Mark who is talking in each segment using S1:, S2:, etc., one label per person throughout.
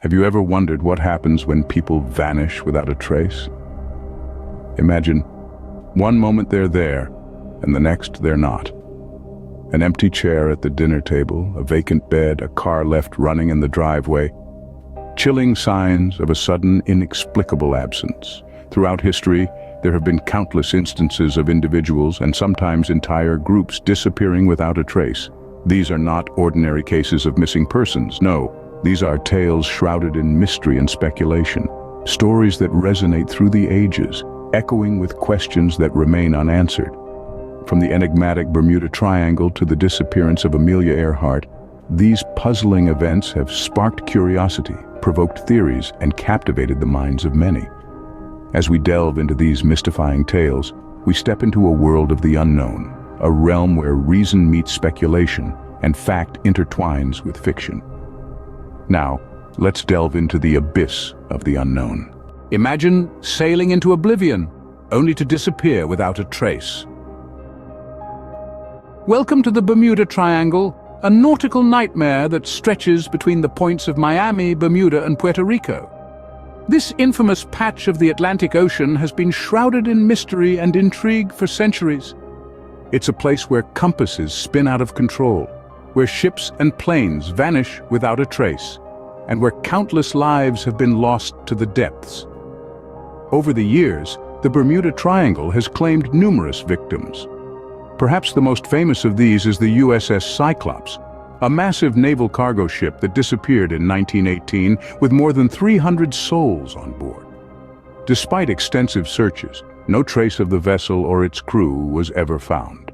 S1: Have you ever wondered what happens when people vanish without a trace? Imagine, one moment they're there, and the next they're not. An empty chair at the dinner table, a vacant bed, a car left running in the driveway. Chilling signs of a sudden, inexplicable absence. Throughout history, there have been countless instances of individuals and sometimes entire groups disappearing without a trace. These are not ordinary cases of missing persons, no. These are tales shrouded in mystery and speculation. Stories that resonate through the ages, echoing with questions that remain unanswered. From the enigmatic Bermuda Triangle to the disappearance of Amelia Earhart, these puzzling events have sparked curiosity, provoked theories, and captivated the minds of many. As we delve into these mystifying tales, we step into a world of the unknown, a realm where reason meets speculation and fact intertwines with fiction. Now, let's delve into the abyss of the unknown. Imagine sailing into oblivion, only to disappear without a trace. Welcome to the Bermuda Triangle, a nautical nightmare that stretches between the points of Miami, Bermuda, and Puerto Rico. This infamous patch of the Atlantic Ocean has been shrouded in mystery and intrigue for centuries. It's a place where compasses spin out of control, where ships and planes vanish without a trace, and where countless lives have been lost to the depths. Over the years, the Bermuda Triangle has claimed numerous victims. Perhaps the most famous of these is the USS Cyclops, a massive naval cargo ship that disappeared in 1918 with more than 300 souls on board. Despite extensive searches, no trace of the vessel or its crew was ever found.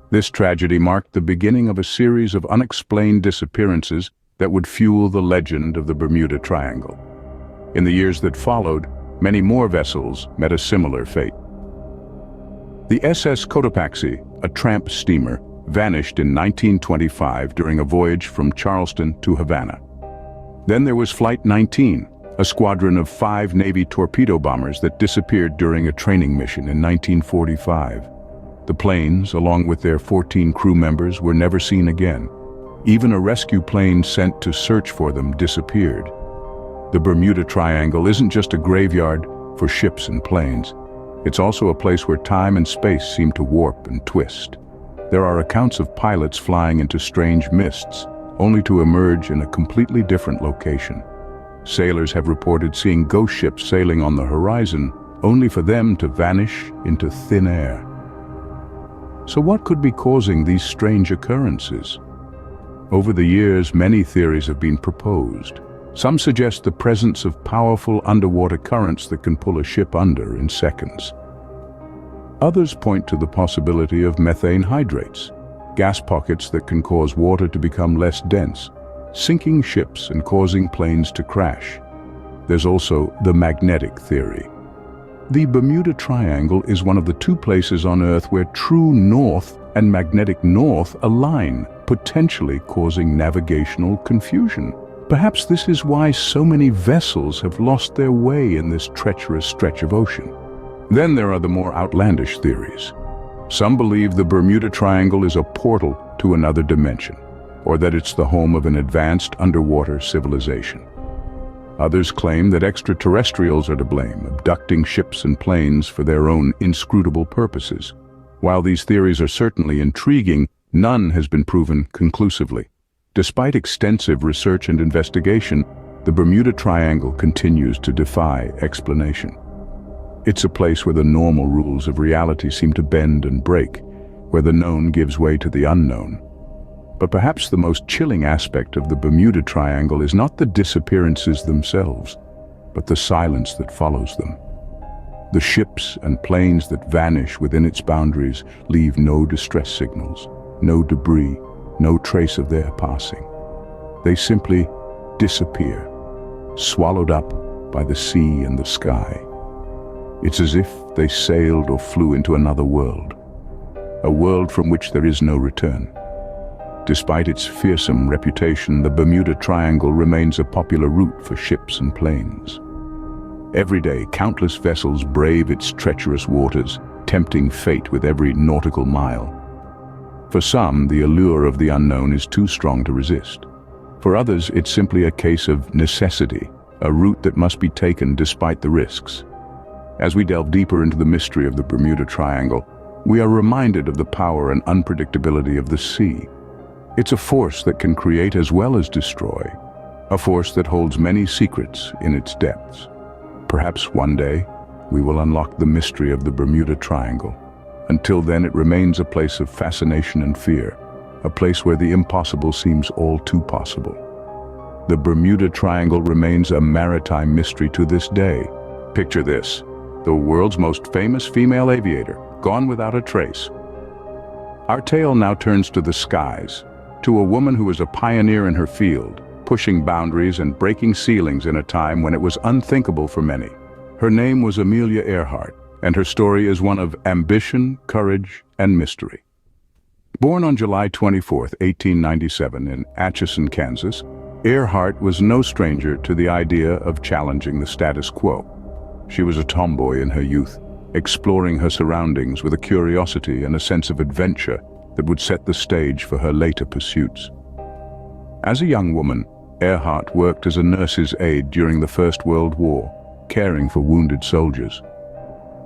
S1: This tragedy marked the beginning of a series of unexplained disappearances that would fuel the legend of the Bermuda Triangle. In the years that followed, many more vessels met a similar fate. The SS Cotopaxi, a tramp steamer, vanished in 1925 during a voyage from Charleston to Havana. Then there was Flight 19, a squadron of 5 Navy torpedo bombers that disappeared during a training mission in 1945. The planes, along with their 14 crew members, were never seen again. Even a rescue plane sent to search for them disappeared. The Bermuda Triangle isn't just a graveyard for ships and planes. It's also a place where time and space seem to warp and twist. There are accounts of pilots flying into strange mists, only to emerge in a completely different location. Sailors have reported seeing ghost ships sailing on the horizon, only for them to vanish into thin air. So what could be causing these strange occurrences? Over the years, many theories have been proposed. Some suggest the presence of powerful underwater currents that can pull a ship under in seconds. Others point to the possibility of methane hydrates, gas pockets that can cause water to become less dense, sinking ships and causing planes to crash. There's also the magnetic theory. The Bermuda Triangle is one of the 2 places on Earth where true north and magnetic north align, potentially causing navigational confusion. Perhaps this is why so many vessels have lost their way in this treacherous stretch of ocean. Then there are the more outlandish theories. Some believe the Bermuda Triangle is a portal to another dimension, or that it's the home of an advanced underwater civilization. Others claim that extraterrestrials are to blame, abducting ships and planes for their own inscrutable purposes. While these theories are certainly intriguing, none has been proven conclusively. Despite extensive research and investigation, the Bermuda Triangle continues to defy explanation. It's a place where the normal rules of reality seem to bend and break, where the known gives way to the unknown. But perhaps the most chilling aspect of the Bermuda Triangle is not the disappearances themselves, but the silence that follows them. The ships and planes that vanish within its boundaries leave no distress signals, no debris, no trace of their passing. They simply disappear, swallowed up by the sea and the sky. It's as if they sailed or flew into another world, a world from which there is no return. Despite its fearsome reputation, the Bermuda Triangle remains a popular route for ships and planes. Every day, countless vessels brave its treacherous waters, tempting fate with every nautical mile. For some, the allure of the unknown is too strong to resist. For others, it's simply a case of necessity, a route that must be taken despite the risks. As we delve deeper into the mystery of the Bermuda Triangle, we are reminded of the power and unpredictability of the sea. It's a force that can create as well as destroy, a force that holds many secrets in its depths. Perhaps one day, we will unlock the mystery of the Bermuda Triangle. Until then, it remains a place of fascination and fear, a place where the impossible seems all too possible. The Bermuda Triangle remains a maritime mystery to this day. Picture this: the world's most famous female aviator, gone without a trace. Our tale now turns to the skies, to a woman who was a pioneer in her field, pushing boundaries and breaking ceilings in a time when it was unthinkable for many. Her name was Amelia Earhart, and her story is one of ambition, courage, and mystery. Born on July 24, 1897 in Atchison, Kansas, Earhart was no stranger to the idea of challenging the status quo. She was a tomboy in her youth, exploring her surroundings with a curiosity and a sense of adventure that would set the stage for her later pursuits. As a young woman, Earhart worked as a nurse's aide during the First World War, caring for wounded soldiers.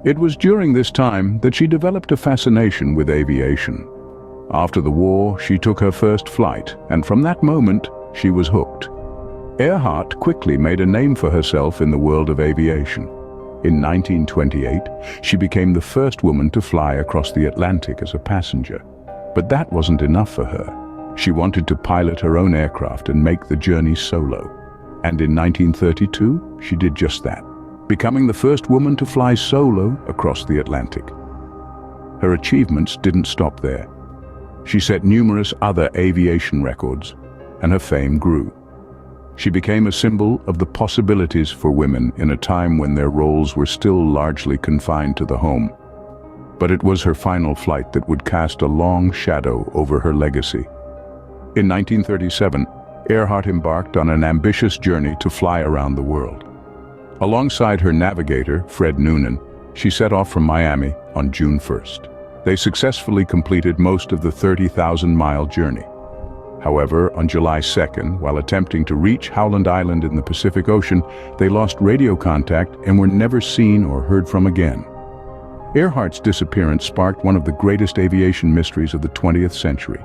S1: It was during this time that she developed a fascination with aviation. After the war, she took her first flight, and from that moment, she was hooked. Earhart quickly made a name for herself in the world of aviation. In 1928, she became the first woman to fly across the Atlantic as a passenger. But that wasn't enough for her. She wanted to pilot her own aircraft and make the journey solo. And in 1932, she did just that, becoming the first woman to fly solo across the Atlantic. Her achievements didn't stop there. She set numerous other aviation records, and her fame grew. She became a symbol of the possibilities for women in a time when their roles were still largely confined to the home. But it was her final flight that would cast a long shadow over her legacy. In 1937, Earhart embarked on an ambitious journey to fly around the world. Alongside her navigator, Fred Noonan, she set off from Miami on June 1st. They successfully completed most of the 30,000-mile journey. However, on July 2nd, while attempting to reach Howland Island in the Pacific Ocean, they lost radio contact and were never seen or heard from again. Earhart's disappearance sparked one of the greatest aviation mysteries of the 20th century.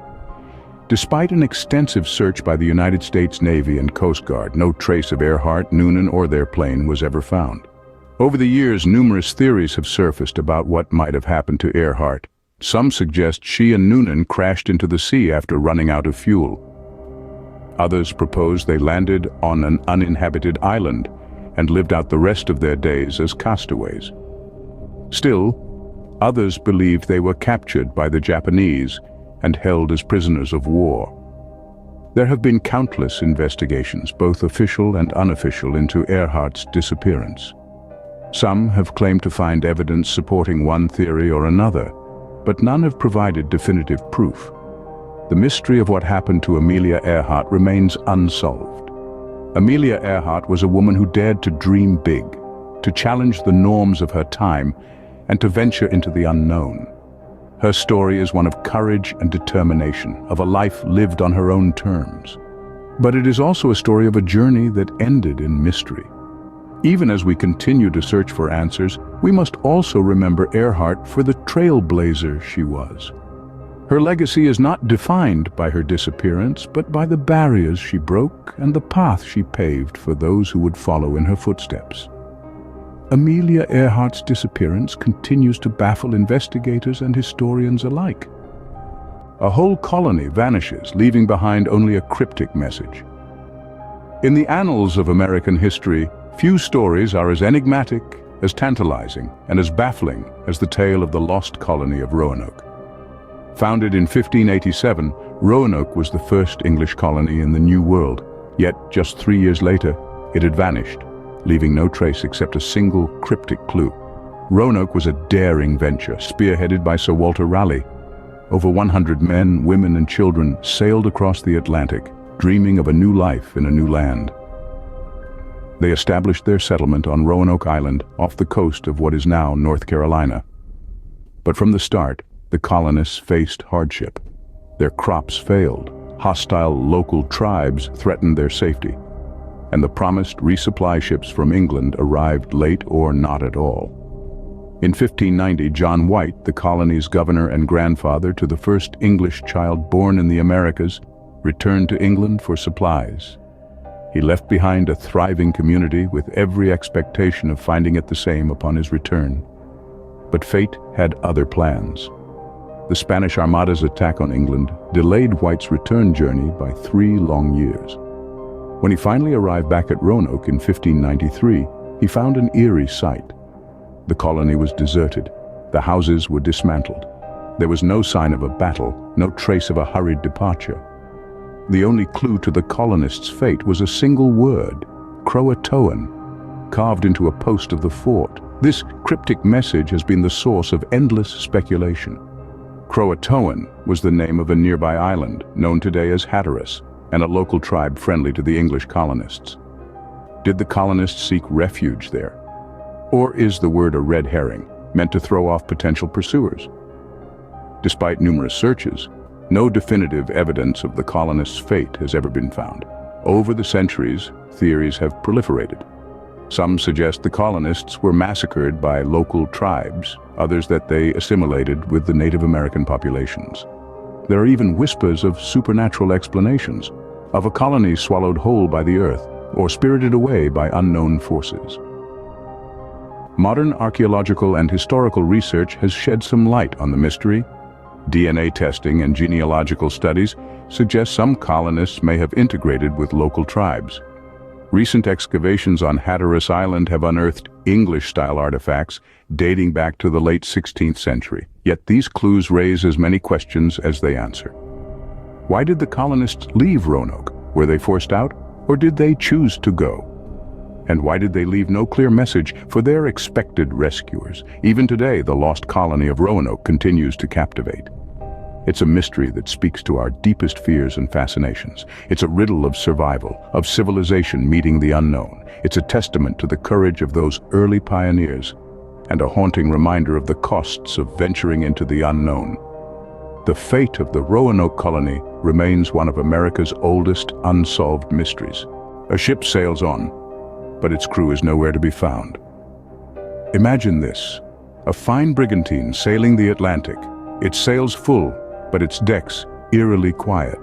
S1: Despite an extensive search by the United States Navy and Coast Guard, no trace of Earhart, Noonan, or their plane was ever found. Over the years, numerous theories have surfaced about what might have happened to Earhart. Some suggest she and Noonan crashed into the sea after running out of fuel. Others propose they landed on an uninhabited island and lived out the rest of their days as castaways. Still, others believe they were captured by the Japanese and held as prisoners of war. There have been countless investigations, both official and unofficial, into Earhart's disappearance. Some have claimed to find evidence supporting one theory or another, but none have provided definitive proof. The mystery of what happened to Amelia Earhart remains unsolved. Amelia Earhart was a woman who dared to dream big, to challenge the norms of her time, and to venture into the unknown. Her story is one of courage and determination, of a life lived on her own terms. But it is also a story of a journey that ended in mystery. Even as we continue to search for answers, we must also remember Earhart for the trailblazer she was. Her legacy is not defined by her disappearance, but by the barriers she broke and the path she paved for those who would follow in her footsteps. Amelia Earhart's disappearance continues to baffle investigators and historians alike. A whole colony vanishes, leaving behind only a cryptic message. In the annals of American history, few stories are as enigmatic, as tantalizing, and as baffling as the tale of the lost colony of Roanoke. Founded in 1587, Roanoke was the first English colony in the New World, yet just 3 years later, it had vanished, leaving no trace except a single cryptic clue. Roanoke was a daring venture, spearheaded by Sir Walter Raleigh. Over 100 men, women, and children sailed across the Atlantic, dreaming of a new life in a new land. They established their settlement on Roanoke Island, off the coast of what is now North Carolina. But from the start, the colonists faced hardship. Their crops failed, hostile local tribes threatened their safety, and the promised resupply ships from England arrived late or not at all. In 1590, John White, the colony's governor and grandfather to the first English child born in the Americas, returned to England for supplies. He left behind a thriving community with every expectation of finding it the same upon his return. But fate had other plans. The Spanish Armada's attack on England delayed White's return journey by 3 long years. When he finally arrived back at Roanoke in 1593, he found an eerie sight. The colony was deserted. The houses were dismantled. There was no sign of a battle, no trace of a hurried departure. The only clue to the colonists' fate was a single word, Croatoan, carved into a post of the fort. This cryptic message has been the source of endless speculation. Croatoan was the name of a nearby island, known today as Hatteras, and a local tribe friendly to the English colonists. Did the colonists seek refuge there? Or is the word a red herring, meant to throw off potential pursuers? Despite numerous searches, no definitive evidence of the colonists' fate has ever been found. Over the centuries, theories have proliferated. Some suggest the colonists were massacred by local tribes, others that they assimilated with the Native American populations. There are even whispers of supernatural explanations, of a colony swallowed whole by the earth or spirited away by unknown forces. Modern archaeological and historical research has shed some light on the mystery. DNA testing and genealogical studies suggest some colonists may have integrated with local tribes. Recent excavations on Hatteras Island have unearthed English-style artifacts dating back to the late 16th century. Yet these clues raise as many questions as they answer. Why did the colonists leave Roanoke? Were they forced out, or did they choose to go? And why did they leave no clear message for their expected rescuers? Even today, the lost colony of Roanoke continues to captivate. It's a mystery that speaks to our deepest fears and fascinations. It's a riddle of survival, of civilization meeting the unknown. It's a testament to the courage of those early pioneers, and a haunting reminder of the costs of venturing into the unknown. The fate of the Roanoke colony remains one of America's oldest unsolved mysteries. A ship sails on, but its crew is nowhere to be found. Imagine this: a fine brigantine sailing the Atlantic. Its sails full, but its decks eerily quiet.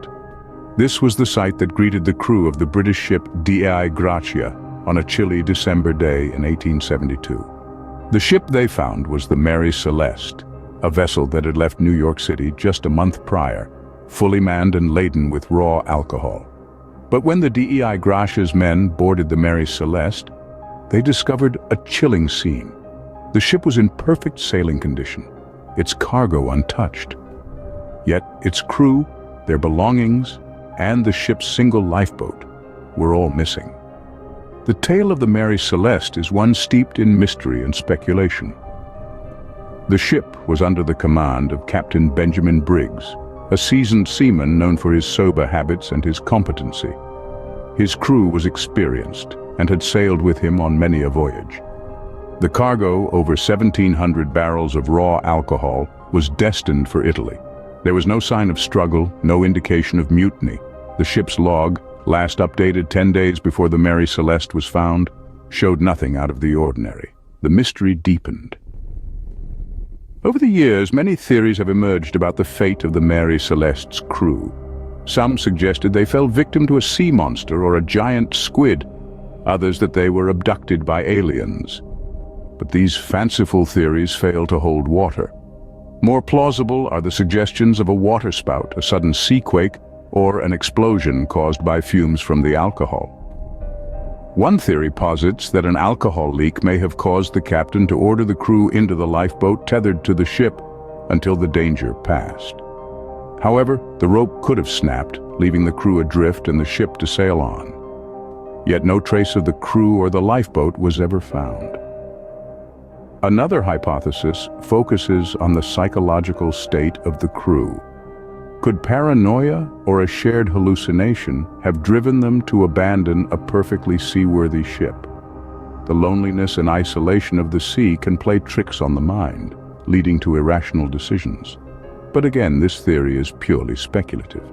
S1: This was the sight that greeted the crew of the British ship Dei Gratia on a chilly December day in 1872. The ship they found was the Mary Celeste, a vessel that had left New York City just a month prior, fully manned and laden with raw alcohol. But when the Dei Gratia's men boarded the Mary Celeste, they discovered a chilling scene. The ship was in perfect sailing condition, its cargo untouched. Yet its crew, their belongings, and the ship's single lifeboat were all missing. The tale of the Mary Celeste is one steeped in mystery and speculation. The ship was under the command of Captain Benjamin Briggs, a seasoned seaman known for his sober habits and his competency. His crew was experienced and had sailed with him on many a voyage. The cargo, over 1,700 barrels of raw alcohol, was destined for Italy. There was no sign of struggle, no indication of mutiny. The ship's log, last updated 10 days before the Mary Celeste was found, showed nothing out of the ordinary. The mystery deepened. Over the years, many theories have emerged about the fate of the Mary Celeste's crew. Some suggested they fell victim to a sea monster or a giant squid, others that they were abducted by aliens. But these fanciful theories fail to hold water. More plausible are the suggestions of a waterspout, a sudden seaquake, or an explosion caused by fumes from the alcohol. One theory posits that an alcohol leak may have caused the captain to order the crew into the lifeboat tethered to the ship until the danger passed. However, the rope could have snapped, leaving the crew adrift and the ship to sail on. Yet no trace of the crew or the lifeboat was ever found. Another hypothesis focuses on the psychological state of the crew. Could paranoia or a shared hallucination have driven them to abandon a perfectly seaworthy ship? The loneliness and isolation of the sea can play tricks on the mind, leading to irrational decisions. But again, this theory is purely speculative.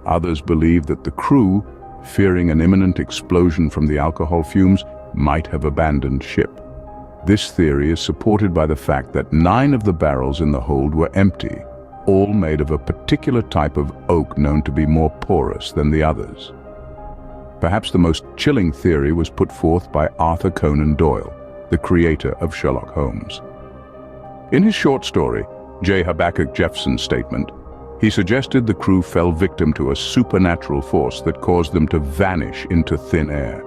S1: Others believe that the crew, fearing an imminent explosion from the alcohol fumes, might have abandoned ship. This theory is supported by the fact that 9 of the barrels in the hold were empty, all made of a particular type of oak known to be more porous than the others. Perhaps the most chilling theory was put forth by Arthur Conan Doyle, the creator of Sherlock Holmes. In his short story, J. Habakkuk Jeffson's Statement, he suggested the crew fell victim to a supernatural force that caused them to vanish into thin air.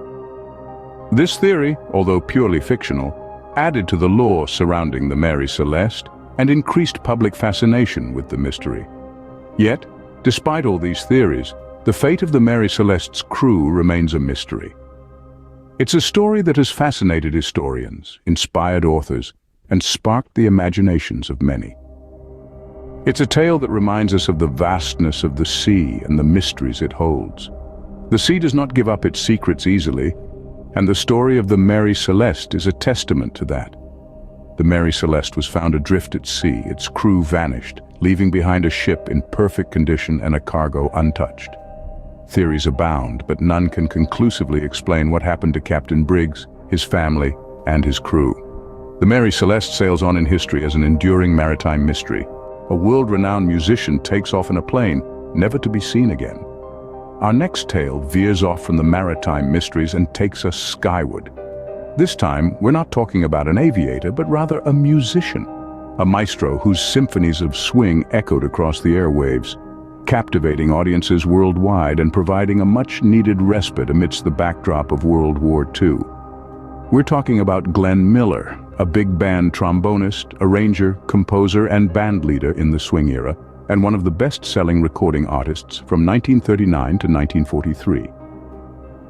S1: This theory, although purely fictional, added to the lore surrounding the Mary Celeste and increased public fascination with the mystery. Yet, despite all these theories, the fate of the Mary Celeste's crew remains a mystery. It's a story that has fascinated historians, inspired authors, and sparked the imaginations of many. It's a tale that reminds us of the vastness of the sea and the mysteries it holds. The sea does not give up its secrets easily, and the story of the Mary Celeste is a testament to that. The Mary Celeste was found adrift at sea, its crew vanished, leaving behind a ship in perfect condition and a cargo untouched. Theories abound, but none can conclusively explain what happened to Captain Briggs, his family, and his crew. The Mary Celeste sails on in history as an enduring maritime mystery. A world-renowned musician takes off in a plane, never to be seen again. Our next tale veers off from the maritime mysteries and takes us skyward. This time, we're not talking about an aviator, but rather a musician, a maestro whose symphonies of swing echoed across the airwaves, captivating audiences worldwide and providing a much-needed respite amidst the backdrop of World War II. We're talking about Glenn Miller, a big band trombonist, arranger, composer, and band leader in the swing era, and one of the best-selling recording artists from 1939 to 1943.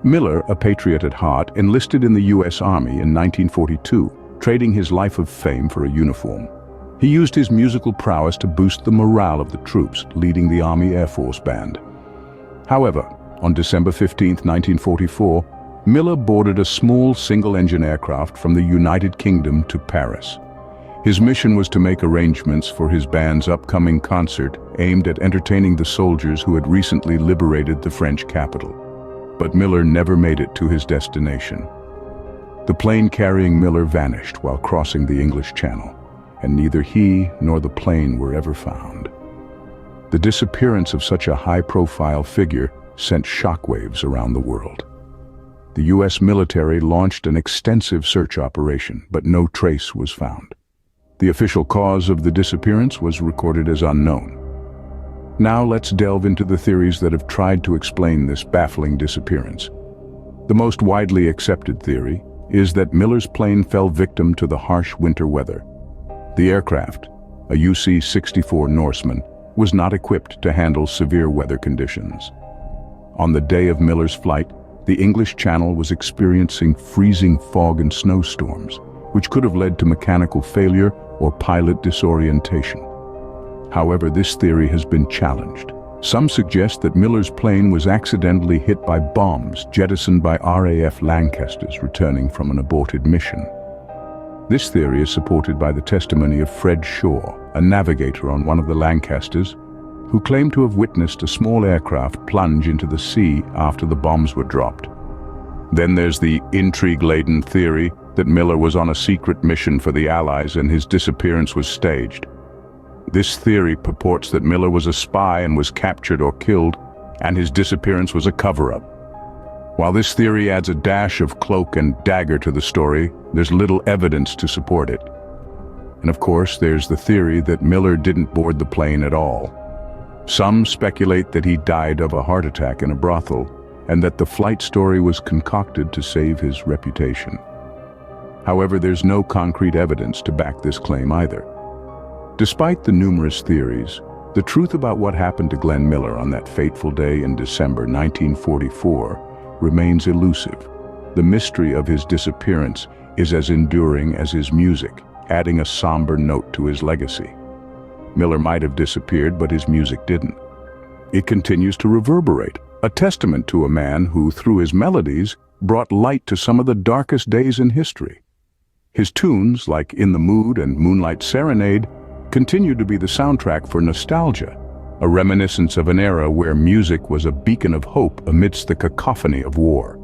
S1: Miller, a patriot at heart, enlisted in the U.S. Army in 1942, trading his life of fame for a uniform. He used his musical prowess to boost the morale of the troops, leading the Army Air Force Band. However, on December 15, 1944, Miller boarded a small single-engine aircraft from the United Kingdom to Paris. His mission was to make arrangements for his band's upcoming concert aimed at entertaining the soldiers who had recently liberated the French capital. But Miller never made it to his destination. The plane carrying Miller vanished while crossing the English Channel, and neither he nor the plane were ever found. The disappearance of such a high-profile figure sent shockwaves around the world. The U.S. military launched an extensive search operation, but no trace was found. The official cause of the disappearance was recorded as unknown. Now let's delve into the theories that have tried to explain this baffling disappearance. The most widely accepted theory is that Miller's plane fell victim to the harsh winter weather. The aircraft, a UC-64 Norseman, was not equipped to handle severe weather conditions. On the day of Miller's flight, the English Channel was experiencing freezing fog and snowstorms, which could have led to mechanical failure or pilot disorientation. However, this theory has been challenged. Some suggest that Miller's plane was accidentally hit by bombs jettisoned by RAF Lancasters returning from an aborted mission. This theory is supported by the testimony of Fred Shaw, a navigator on one of the Lancasters, who claimed to have witnessed a small aircraft plunge into the sea after the bombs were dropped. Then there's the intrigue-laden theory that Miller was on a secret mission for the Allies and his disappearance was staged. This theory purports that Miller was a spy and was captured or killed, and his disappearance was a cover-up. While this theory adds a dash of cloak and dagger to the story, there's little evidence to support it. And of course, there's the theory that Miller didn't board the plane at all. Some speculate that he died of a heart attack in a brothel, and that the flight story was concocted to save his reputation. However, there's no concrete evidence to back this claim either. Despite the numerous theories, the truth about what happened to Glenn Miller on that fateful day in December 1944 remains elusive. The mystery of his disappearance is as enduring as his music, adding a somber note to his legacy. Miller might have disappeared, but his music didn't. It continues to reverberate, a testament to a man who, through his melodies, brought light to some of the darkest days in history. His tunes, like In the Mood and Moonlight Serenade, continue to be the soundtrack for nostalgia, a reminiscence of an era where music was a beacon of hope amidst the cacophony of war.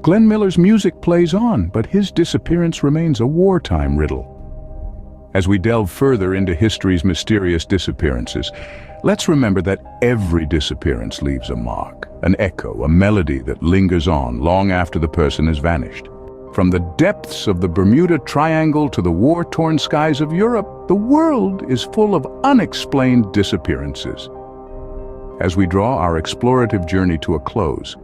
S1: Glenn Miller's music plays on, but his disappearance remains a wartime riddle. As we delve further into history's mysterious disappearances, let's remember that every disappearance leaves a mark, an echo, a melody that lingers on long after the person has vanished. From the depths of the Bermuda Triangle to the war-torn skies of Europe, the world is full of unexplained disappearances. As we draw our explorative journey to a close,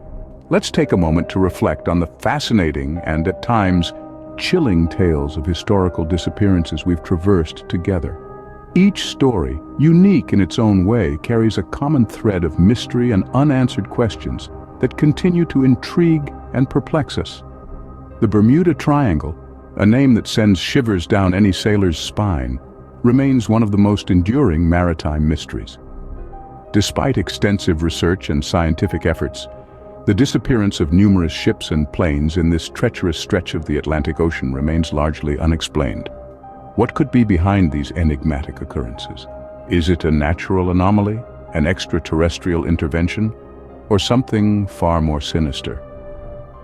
S1: let's take a moment to reflect on the fascinating and, at times, chilling tales of historical disappearances we've traversed together. Each story, unique in its own way, carries a common thread of mystery and unanswered questions that continue to intrigue and perplex us. The Bermuda Triangle, a name that sends shivers down any sailor's spine, remains one of the most enduring maritime mysteries. Despite extensive research and scientific efforts, the disappearance of numerous ships and planes in this treacherous stretch of the Atlantic Ocean remains largely unexplained. What could be behind these enigmatic occurrences? Is it a natural anomaly, an extraterrestrial intervention, or something far more sinister?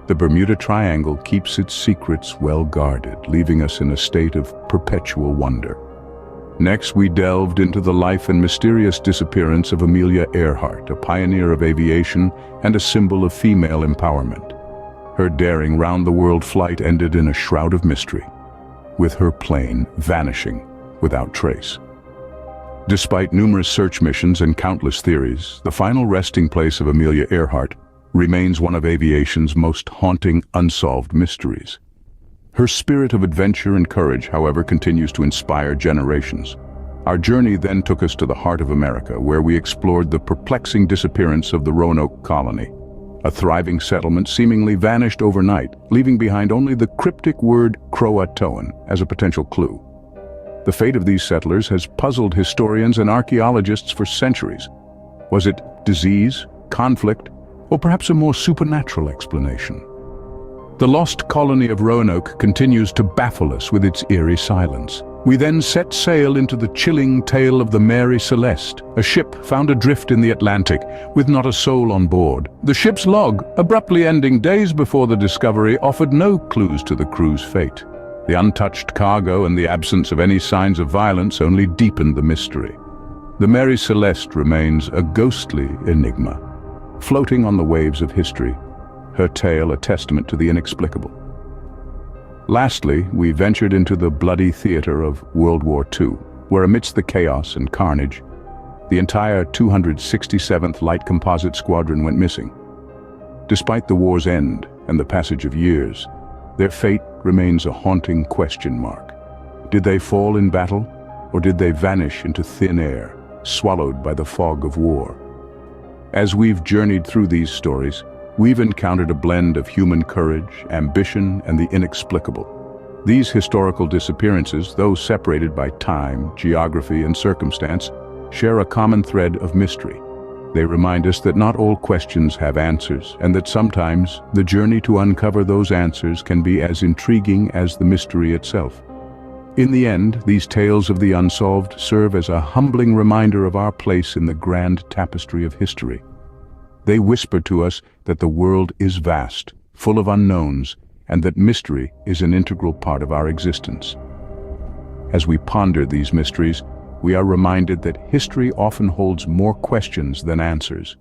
S1: The Bermuda Triangle keeps its secrets well guarded, leaving us in a state of perpetual wonder. Next, we delved into the life and mysterious disappearance of Amelia Earhart, a pioneer of aviation and a symbol of female empowerment. Her daring round-the-world flight ended in a shroud of mystery, with her plane vanishing without trace. Despite numerous search missions and countless theories, the final resting place of Amelia Earhart remains one of aviation's most haunting unsolved mysteries. Her spirit of adventure and courage, however, continues to inspire generations. Our journey then took us to the heart of America, where we explored the perplexing disappearance of the Roanoke colony. A thriving settlement seemingly vanished overnight, leaving behind only the cryptic word Croatoan as a potential clue. The fate of these settlers has puzzled historians and archaeologists for centuries. Was it disease, conflict, or perhaps a more supernatural explanation? The lost colony of Roanoke continues to baffle us with its eerie silence. We then set sail into the chilling tale of the Mary Celeste, a ship found adrift in the Atlantic with not a soul on board. The ship's log, abruptly ending days before the discovery, offered no clues to the crew's fate. The untouched cargo and the absence of any signs of violence only deepened the mystery. The Mary Celeste remains a ghostly enigma, floating on the waves of history, her tale a testament to the inexplicable. Lastly, we ventured into the bloody theater of World War II, where amidst the chaos and carnage, the entire 267th Light Composite Squadron went missing. Despite the war's end and the passage of years, their fate remains a haunting question mark. Did they fall in battle, or did they vanish into thin air, swallowed by the fog of war? As we've journeyed through these stories, we've encountered a blend of human courage, ambition, and the inexplicable. These historical disappearances, though separated by time, geography, and circumstance, share a common thread of mystery. They remind us that not all questions have answers, and that sometimes the journey to uncover those answers can be as intriguing as the mystery itself. In the end, these tales of the unsolved serve as a humbling reminder of our place in the grand tapestry of history. They whisper to us that the world is vast, full of unknowns, and that mystery is an integral part of our existence. As we ponder these mysteries, we are reminded that history often holds more questions than answers.